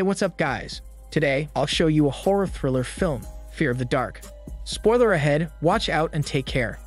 what's up guys? Today, I'll show you a horror thriller film, Fear of the Dark. Spoiler ahead, watch out and take care.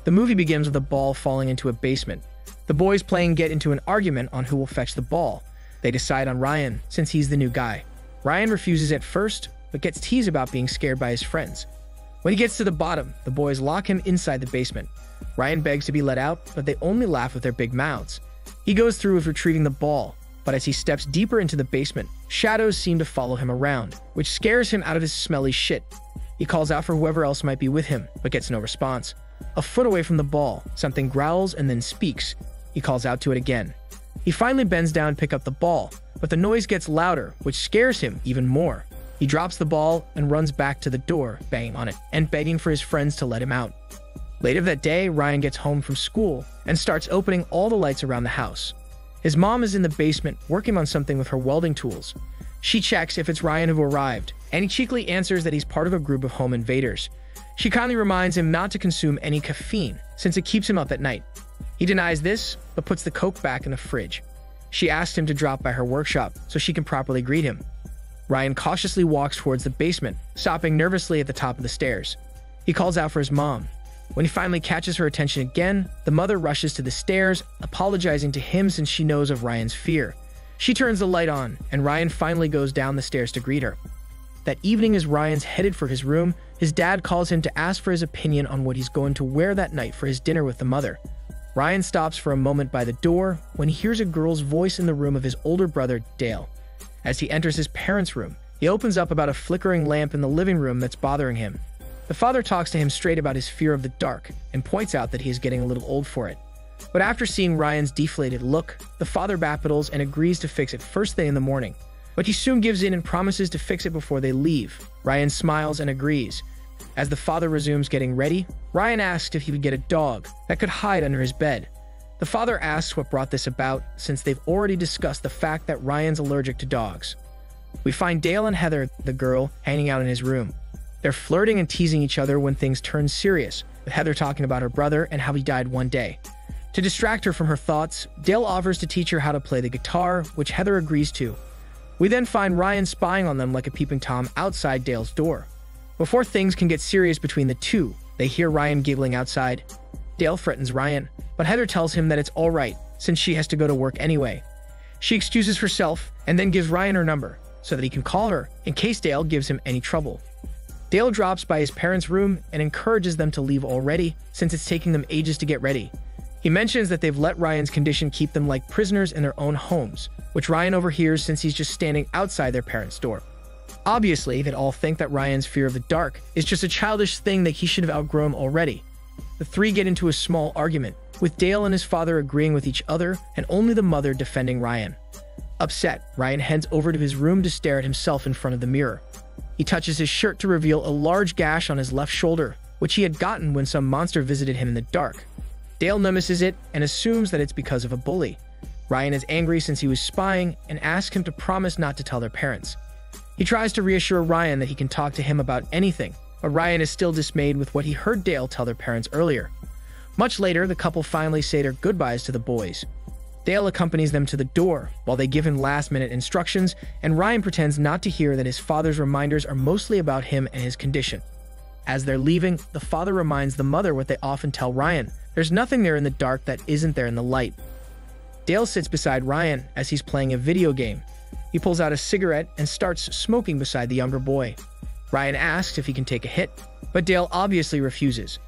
The movie begins with a ball falling into a basement. The boys playing get into an argument on who will fetch the ball. They decide on Ryan, since he's the new guy. Ryan refuses at first, but gets teased about being scared by his friends. When he gets to the bottom, the boys lock him inside the basement. Ryan begs to be let out, but they only laugh with their big mouths. He goes through with retrieving the ball, but as he steps deeper into the basement, shadows seem to follow him around, which scares him out of his smelly shit. He calls out for whoever else might be with him, but gets no response. A foot away from the ball, something growls and then speaks. He calls out to it again. He finally bends down to pick up the ball, but the noise gets louder, which scares him even more. He drops the ball and runs back to the door, banging on it, and begging for his friends to let him out. Later that day, Ryan gets home from school and starts opening all the lights around the house. His mom is in the basement working on something with her welding tools. She checks if it's Ryan who arrived, and he cheekily answers that he's part of a group of home invaders. She kindly reminds him not to consume any caffeine, since it keeps him up at night. He denies this, but puts the Coke back in the fridge. She asks him to drop by her workshop so she can properly greet him. Ryan cautiously walks towards the basement, stopping nervously at the top of the stairs. He calls out for his mom. When he finally catches her attention again, the mother rushes to the stairs, apologizing to him since she knows of Ryan's fear. She turns the light on, and Ryan finally goes down the stairs to greet her. That evening, as Ryan's headed for his room, his dad calls him to ask for his opinion on what he's going to wear that night for his dinner with the mother. Ryan stops for a moment by the door when he hears a girl's voice in the room of his older brother, Dale. As he enters his parents' room, he opens up about a flickering lamp in the living room that's bothering him. The father talks to him straight about his fear of the dark and points out that he is getting a little old for it. But after seeing Ryan's deflated look, the father backpedals and agrees to fix it first thing in the morning. But he soon gives in and promises to fix it before they leave. Ryan smiles and agrees. As the father resumes getting ready, Ryan asks if he would get a dog that could hide under his bed. The father asks what brought this about, since they've already discussed the fact that Ryan's allergic to dogs. We find Dale and Heather, the girl, hanging out in his room. They're flirting and teasing each other when things turn serious, with Heather talking about her brother and how he died one day. To distract her from her thoughts, Dale offers to teach her how to play the guitar, which Heather agrees to. We then find Ryan spying on them like a peeping Tom outside Dale's door. Before things can get serious between the two, they hear Ryan giggling outside. Dale threatens Ryan, but Heather tells him that it's alright, since she has to go to work anyway. She excuses herself and then gives Ryan her number, so that he can call her in case Dale gives him any trouble. Dale drops by his parents' room and encourages them to leave already, since it's taking them ages to get ready. He mentions that they've let Ryan's condition keep them like prisoners in their own homes, which Ryan overhears since he's just standing outside their parents' door. Obviously, they'd all think that Ryan's fear of the dark is just a childish thing that he should have outgrown already. The three get into a small argument, with Dale and his father agreeing with each other and only the mother defending Ryan. Upset, Ryan heads over to his room to stare at himself in front of the mirror. He touches his shirt to reveal a large gash on his left shoulder, which he had gotten when some monster visited him in the dark. Dale notices it and assumes that it's because of a bully. Ryan is angry since he was spying and asks him to promise not to tell their parents. He tries to reassure Ryan that he can talk to him about anything, but Ryan is still dismayed with what he heard Dale tell their parents earlier. Much later, the couple finally say their goodbyes to the boys. Dale accompanies them to the door while they give him last-minute instructions, and Ryan pretends not to hear that his father's reminders are mostly about him and his condition. As they're leaving, the father reminds the mother what they often tell Ryan: there's nothing there in the dark that isn't there in the light. Dale sits beside Ryan as he's playing a video game. He pulls out a cigarette and starts smoking beside the younger boy. Ryan asks if he can take a hit, but Dale obviously refuses.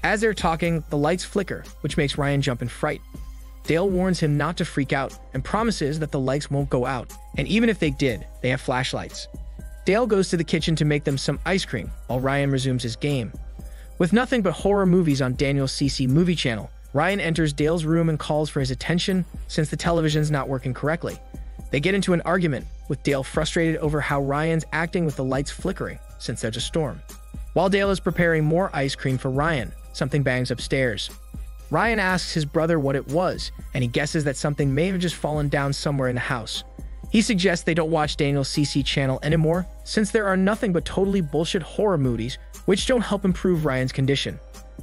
As they're talking, the lights flicker, which makes Ryan jump in fright. Dale warns him not to freak out and promises that the lights won't go out, and even if they did, they have flashlights. Dale goes to the kitchen to make them some ice cream while Ryan resumes his game. With nothing but horror movies on Daniel's CC movie channel, Ryan enters Dale's room and calls for his attention since the television's not working correctly. They get into an argument, with Dale frustrated over how Ryan's acting with the lights flickering since there's a storm. While Dale is preparing more ice cream for Ryan, something bangs upstairs. Ryan asks his brother what it was, and he guesses that something may have just fallen down somewhere in the house. He suggests they don't watch Daniel's CC channel anymore, since there are nothing but totally bullshit horror movies which don't help improve Ryan's condition.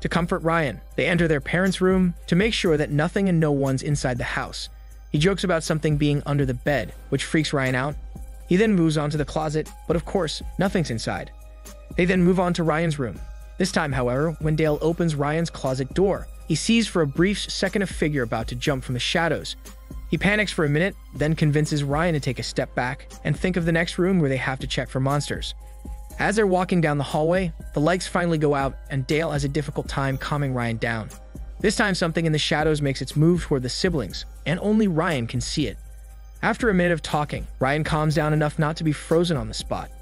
To comfort Ryan, they enter their parents' room to make sure that nothing and no one's inside the house. He jokes about something being under the bed, which freaks Ryan out. He He then moves on to the closet, but of course, nothing's inside. They then move on to Ryan's room. This time, however, when Dale opens Ryan's closet door, he sees for a brief second a figure about to jump from the shadows. He panics for a minute, then convinces Ryan to take a step back and think of the next room where they have to check for monsters. As they're walking down the hallway, the lights finally go out and Dale has a difficult time calming Ryan down. This time something in the shadows makes its move toward the siblings, and only Ryan can see it. After a minute of talking, Ryan calms down enough not to be frozen on the spot.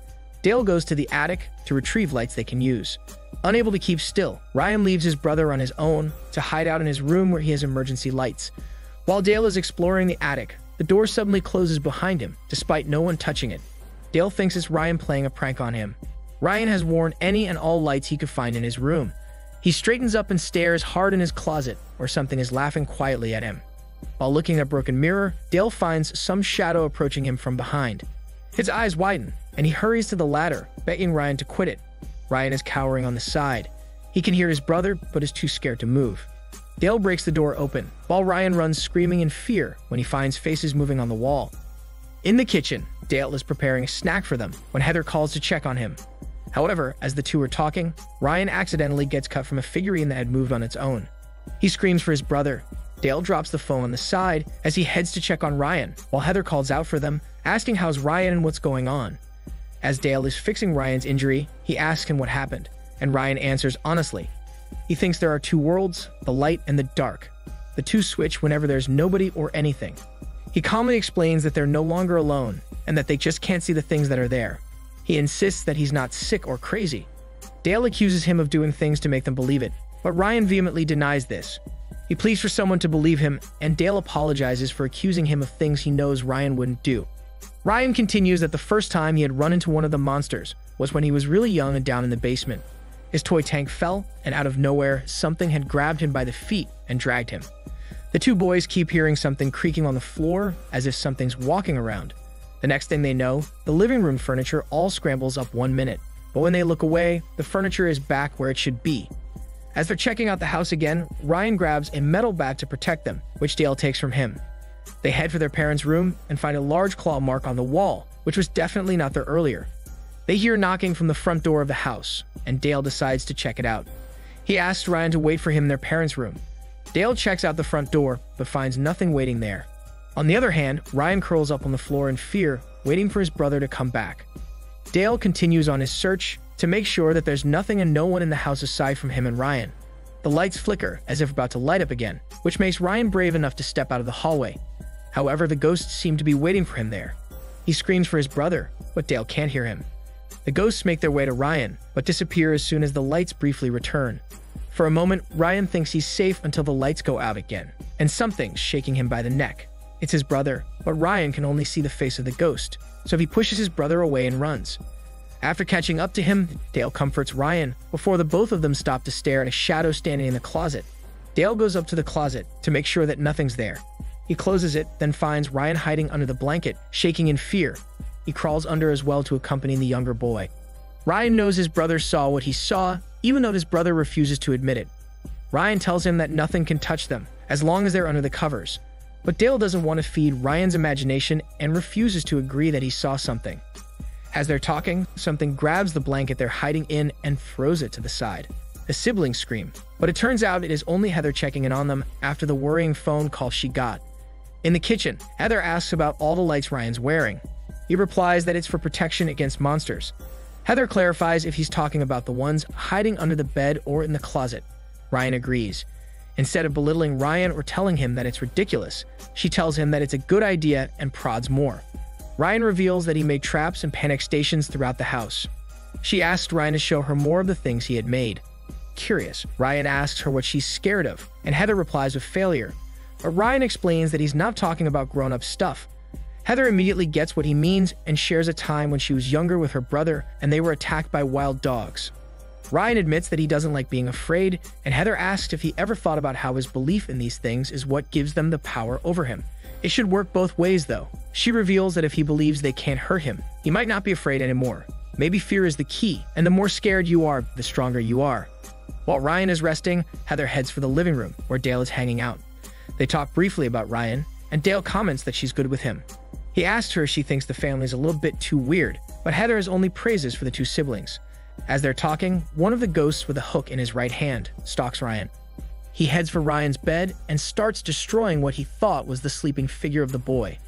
Dale goes to the attic to retrieve lights they can use. Unable to keep still, Ryan leaves his brother on his own to hide out in his room where he has emergency lights. While Dale is exploring the attic, the door suddenly closes behind him, despite no one touching it. Dale thinks it's Ryan playing a prank on him. Ryan has worn any and all lights he could find in his room. He straightens up and stares hard in his closet, where something is laughing quietly at him. While looking at a broken mirror, Dale finds some shadow approaching him from behind. His eyes widen, and he hurries to the ladder, begging Ryan to quit it. Ryan is cowering on the side. He can hear his brother, but is too scared to move. Dale breaks the door open, while Ryan runs screaming in fear when he finds faces moving on the wall. In the kitchen, Dale is preparing a snack for them when Heather calls to check on him. However, as the two are talking, Ryan accidentally gets cut from a figurine that had moved on its own. He screams for his brother. Dale drops the phone on the side as he heads to check on Ryan, while Heather calls out for them, asking how's Ryan and what's going on. As Dale is fixing Ryan's injury, he asks him what happened, and Ryan answers honestly. He thinks there are two worlds, the light and the dark. The two switch whenever there's nobody or anything. He calmly explains that they're no longer alone, and that they just can't see the things that are there. He insists that he's not sick or crazy. Dale accuses him of doing things to make them believe it, but Ryan vehemently denies this. He pleads for someone to believe him, and Dale apologizes for accusing him of things he knows Ryan wouldn't do. Ryan continues that the first time he had run into one of the monsters was when he was really young and down in the basement. His toy tank fell, and out of nowhere, something had grabbed him by the feet and dragged him. The two boys keep hearing something creaking on the floor, as if something's walking around. The next thing they know, the living room furniture all scrambles up 1 minute. But when they look away, the furniture is back where it should be. As they're checking out the house again, Ryan grabs a metal bat to protect them, which Dale takes from him. They head for their parents' room and find a large claw mark on the wall, which was definitely not there earlier. They hear knocking from the front door of the house, and Dale decides to check it out. He asks Ryan to wait for him in their parents' room. Dale checks out the front door, but finds nothing waiting there. On the other hand, Ryan curls up on the floor in fear, waiting for his brother to come back. Dale continues on his search to make sure that there's nothing and no one in the house aside from him and Ryan. The lights flicker, as if about to light up again, which makes Ryan brave enough to step out of the hallway. However, the ghosts seem to be waiting for him there. He screams for his brother, but Dale can't hear him. The ghosts make their way to Ryan, but disappear as soon as the lights briefly return. For a moment, Ryan thinks he's safe until the lights go out again, and something's shaking him by the neck. It's his brother, but Ryan can only see the face of the ghost, so he pushes his brother away and runs. After catching up to him, Dale comforts Ryan before the both of them stop to stare at a shadow standing in the closet. Dale goes up to the closet to make sure that nothing's there. He closes it, then finds Ryan hiding under the blanket, shaking in fear. He crawls under as well to accompany the younger boy. Ryan knows his brother saw what he saw, even though his brother refuses to admit it. Ryan tells him that nothing can touch them, as long as they're under the covers. But Dale doesn't want to feed Ryan's imagination and refuses to agree that he saw something. As they're talking, something grabs the blanket they're hiding in and throws it to the side. The siblings scream, but it turns out it is only Heather checking in on them after the worrying phone call she got. In the kitchen, Heather asks about all the lights Ryan's wearing. He replies that it's for protection against monsters. Heather clarifies if he's talking about the ones hiding under the bed or in the closet. Ryan agrees. Instead of belittling Ryan or telling him that it's ridiculous, she tells him that it's a good idea and prods more. Ryan reveals that he made traps and panic stations throughout the house. She asks Ryan to show her more of the things he had made. Curious, Ryan asks her what she's scared of, and Heather replies with failure. But Ryan explains that he's not talking about grown-up stuff. Heather immediately gets what he means and shares a time when she was younger with her brother and they were attacked by wild dogs. Ryan admits that he doesn't like being afraid, and Heather asks if he ever thought about how his belief in these things is what gives them the power over him. It should work both ways, though. She reveals that if he believes they can't hurt him, he might not be afraid anymore. Maybe fear is the key, and the more scared you are, the stronger you are. While Ryan is resting, Heather heads for the living room, where Dale is hanging out. They talk briefly about Ryan, and Dale comments that she's good with him. He asks her if she thinks the family's a little bit too weird, but Heather has only praises for the two siblings. As they're talking, one of the ghosts with a hook in his right hand stalks Ryan. He heads for Ryan's bed and starts destroying what he thought was the sleeping figure of the boy.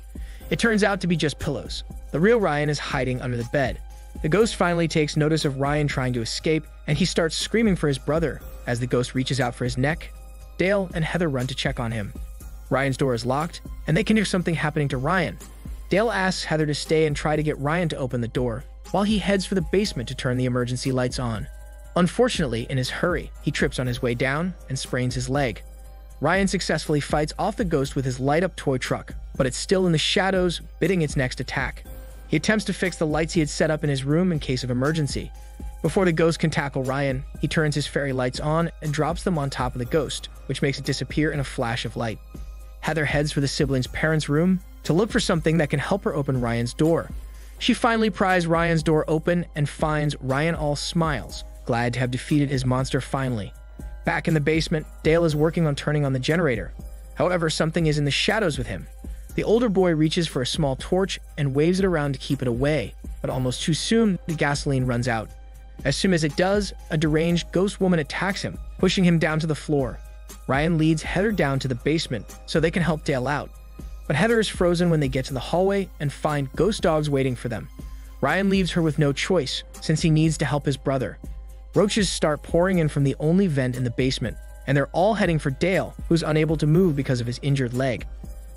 It turns out to be just pillows. The real Ryan is hiding under the bed. The ghost finally takes notice of Ryan trying to escape, and he starts screaming for his brother. As the ghost reaches out for his neck, Dale and Heather run to check on him. Ryan's door is locked, and they can hear something happening to Ryan. Dale asks Heather to stay and try to get Ryan to open the door, while he heads for the basement to turn the emergency lights on. Unfortunately, in his hurry, he trips on his way down and sprains his leg. Ryan successfully fights off the ghost with his light-up toy truck, but it's still in the shadows, bidding its next attack. He attempts to fix the lights he had set up in his room in case of emergency. Before the ghost can tackle Ryan, he turns his fairy lights on and drops them on top of the ghost, which makes it disappear in a flash of light. Heather heads for the siblings' parents' room to look for something that can help her open Ryan's door. She finally pries Ryan's door open and finds Ryan all smiles, glad to have defeated his monster finally. Back in the basement, Dale is working on turning on the generator. However, something is in the shadows with him. The older boy reaches for a small torch and waves it around to keep it away, but almost too soon, the gasoline runs out. As soon as it does, a deranged ghost woman attacks him, pushing him down to the floor. Ryan leads Heather down to the basement so they can help Dale out. But Heather is frozen when they get to the hallway and find ghost dogs waiting for them. Ryan leaves her with no choice, since he needs to help his brother. Roaches start pouring in from the only vent in the basement, and they're all heading for Dale, who's unable to move because of his injured leg.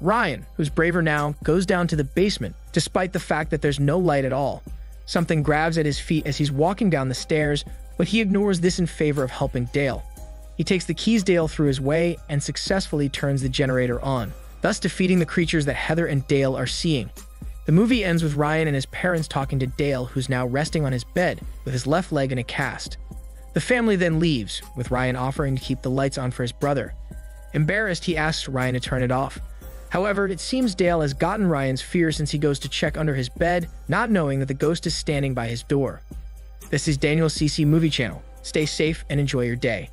Ryan, who's braver now, goes down to the basement, despite the fact that there's no light at all. Something grabs at his feet as he's walking down the stairs, but he ignores this in favor of helping Dale. He takes the keys Dale threw his way and successfully turns the generator on, thus defeating the creatures that Heather and Dale are seeing. The movie ends with Ryan and his parents talking to Dale, who's now resting on his bed with his left leg in a cast. The family then leaves, with Ryan offering to keep the lights on for his brother. Embarrassed, he asks Ryan to turn it off. However, it seems Dale has gotten Ryan's fear since he goes to check under his bed, not knowing that the ghost is standing by his door. This is Daniel's CC Movie Channel. Stay safe and enjoy your day.